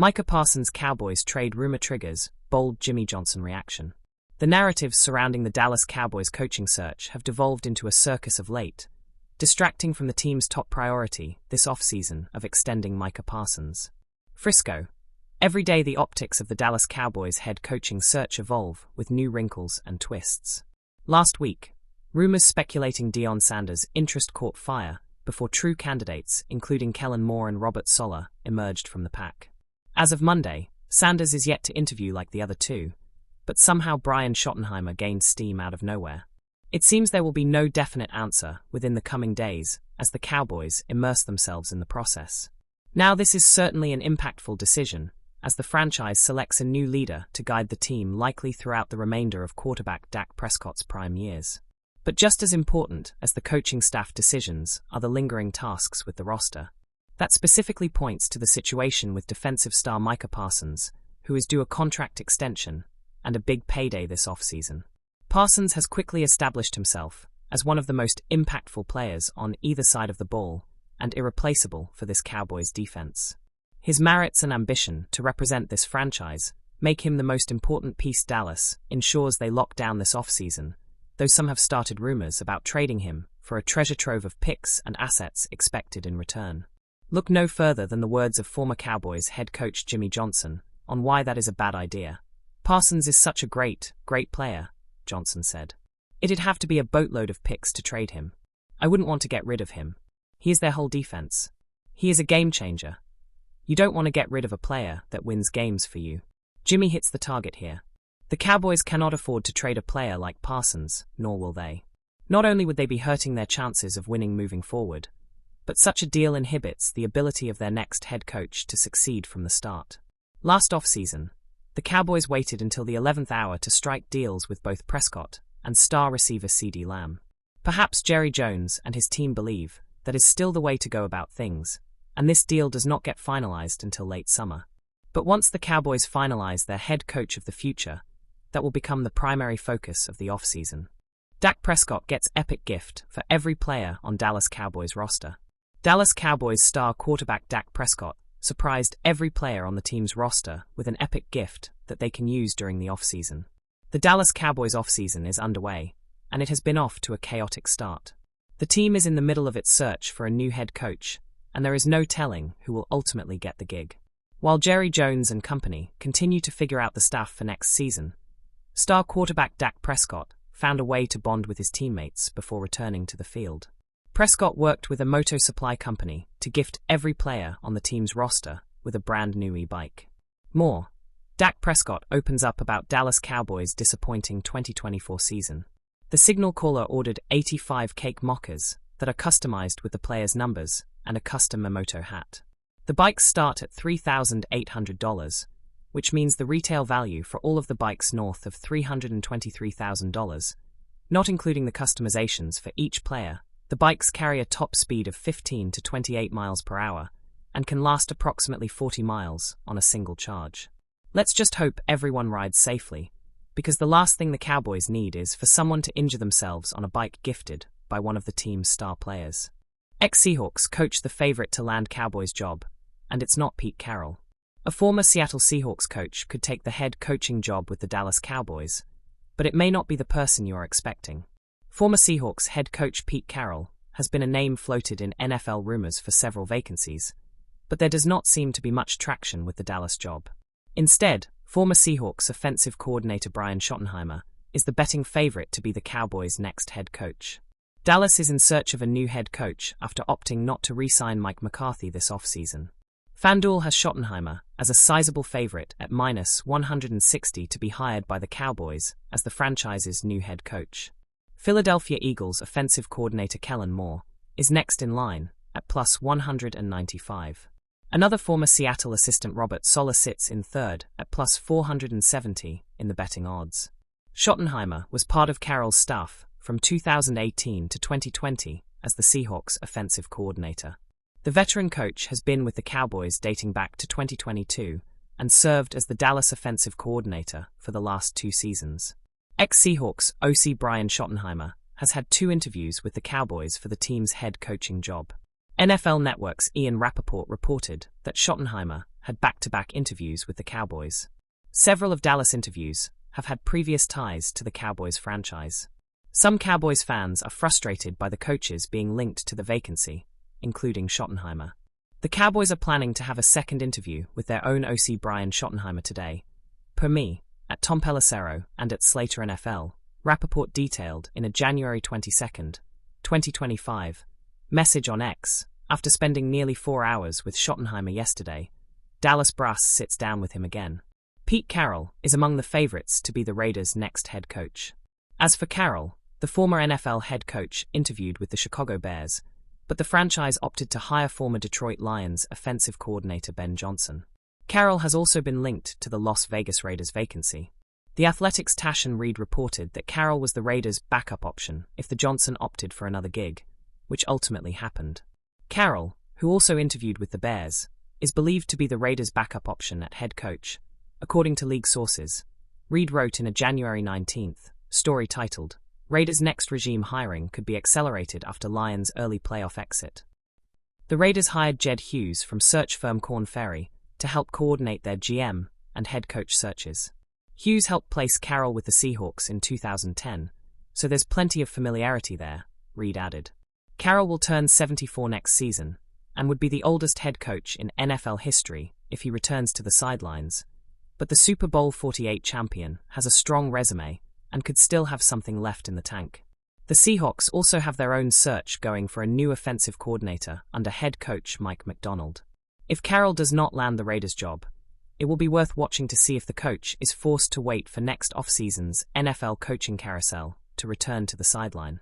Micah Parsons' Cowboys trade rumor triggers bold Jimmy Johnson reaction. The narratives surrounding the Dallas Cowboys coaching search have devolved into a circus of late, distracting from the team's top priority this offseason of extending Micah Parsons. Frisco. Every day the optics of the Dallas Cowboys head coaching search evolve with new wrinkles and twists. Last week, rumors speculating Deion Sanders' interest caught fire before true candidates, including Kellen Moore and Robert Saleh, emerged from the pack. As of Monday, Sanders is yet to interview like the other two, but somehow Brian Schottenheimer gained steam out of nowhere. It seems there will be no definite answer within the coming days as the Cowboys immerse themselves in the process. Now this is certainly an impactful decision, as the franchise selects a new leader to guide the team likely throughout the remainder of quarterback Dak Prescott's prime years. But just as important as the coaching staff decisions are the lingering tasks with the roster. That specifically points to the situation with defensive star Micah Parsons, who is due a contract extension and a big payday this offseason. Parsons has quickly established himself as one of the most impactful players on either side of the ball and irreplaceable for this Cowboys defense. His merits and ambition to represent this franchise make him the most important piece Dallas ensures they lock down this offseason, though some have started rumors about trading him for a treasure trove of picks and assets expected in return. Look no further than the words of former Cowboys head coach Jimmy Johnson on why that is a bad idea. Parsons is such a great player, Johnson said. It'd have to be a boatload of picks to trade him. I wouldn't want to get rid of him. He is their whole defense. He is a game changer. You don't want to get rid of a player that wins games for you. Jimmy hits the target here. The Cowboys cannot afford to trade a player like Parsons, nor will they. Not only would they be hurting their chances of winning moving forward, but such a deal inhibits the ability of their next head coach to succeed from the start. Last offseason, the Cowboys waited until the 11th hour to strike deals with both Prescott and star receiver CeeDee Lamb. Perhaps Jerry Jones and his team believe that is still the way to go about things, and this deal does not get finalized until late summer. But once the Cowboys finalize their head coach of the future, that will become the primary focus of the offseason. Dak Prescott gets epic gift for every player on Dallas Cowboys roster. Dallas Cowboys star quarterback Dak Prescott surprised every player on the team's roster with an epic gift that they can use during the offseason. The Dallas Cowboys offseason is underway, and it has been off to a chaotic start. The team is in the middle of its search for a new head coach, and there is no telling who will ultimately get the gig. While Jerry Jones and company continue to figure out the staff for next season, star quarterback Dak Prescott found a way to bond with his teammates before returning to the field. Prescott worked with a moto supply company to gift every player on the team's roster with a brand new e-bike. More, Dak Prescott opens up about Dallas Cowboys' disappointing 2024 season. The signal caller ordered 85 cake mockers that are customized with the players' numbers and a custom Moto hat. The bikes start at $3,800, which means the retail value for all of the bikes north of $323,000, not including the customizations for each player. The bikes carry a top speed of 15 to 28 miles per hour and can last approximately 40 miles on a single charge. Let's just hope everyone rides safely, because the last thing the Cowboys need is for someone to injure themselves on a bike gifted by one of the team's star players. Ex-Seahawks coach the favorite to land Cowboys job, and it's not Pete Carroll. A former Seattle Seahawks coach could take the head coaching job with the Dallas Cowboys, but it may not be the person you are expecting. Former Seahawks head coach Pete Carroll has been a name floated in NFL rumors for several vacancies, but there does not seem to be much traction with the Dallas job. Instead, former Seahawks offensive coordinator Brian Schottenheimer is the betting favorite to be the Cowboys' next head coach. Dallas is in search of a new head coach after opting not to re-sign Mike McCarthy this offseason. FanDuel has Schottenheimer as a sizable favorite at -160 to be hired by the Cowboys as the franchise's new head coach. Philadelphia Eagles offensive coordinator Kellen Moore is next in line at +195. Another former Seattle assistant Robert Saleh sits in third at +470 in the betting odds. Schottenheimer was part of Carroll's staff from 2018 to 2020 as the Seahawks offensive coordinator. The veteran coach has been with the Cowboys dating back to 2022 and served as the Dallas offensive coordinator for the last 2 seasons. Ex-Seahawks OC Brian Schottenheimer has had 2 interviews with the Cowboys for the team's head coaching job. NFL Network's Ian Rappaport reported that Schottenheimer had back-to-back interviews with the Cowboys. Several of Dallas' interviews have had previous ties to the Cowboys franchise. Some Cowboys fans are frustrated by the coaches being linked to the vacancy, including Schottenheimer. The Cowboys are planning to have a second interview with their own OC Brian Schottenheimer today. Per me, at Tom Pelissero and at Slater NFL, Rappaport detailed in a January 22, 2025, message on X, after spending nearly 4 hours with Schottenheimer yesterday, Dallas brass sits down with him again. Pete Carroll is among the favorites to be the Raiders' next head coach. As for Carroll, the former NFL head coach interviewed with the Chicago Bears, but the franchise opted to hire former Detroit Lions offensive coordinator Ben Johnson. Carroll has also been linked to the Las Vegas Raiders vacancy. The Athletic's Tashan Reed reported that Carroll was the Raiders' backup option if the Johnson opted for another gig, which ultimately happened. Carroll, who also interviewed with the Bears, is believed to be the Raiders' backup option at head coach, according to league sources. Reed wrote in a January 19th story titled, Raiders' next regime hiring could be accelerated after Lions' early playoff exit. The Raiders hired Jed Hughes from search firm Korn Ferry to help coordinate their GM and head coach searches. Hughes helped place Carroll with the Seahawks in 2010, so there's plenty of familiarity there, Reed added. Carroll will turn 74 next season, and would be the oldest head coach in NFL history if he returns to the sidelines, but the Super Bowl 48 champion has a strong resume and could still have something left in the tank. The Seahawks also have their own search going for a new offensive coordinator under head coach Mike McDonald. If Carroll does not land the Raiders job, it will be worth watching to see if the coach is forced to wait for next offseason's NFL coaching carousel to return to the sideline.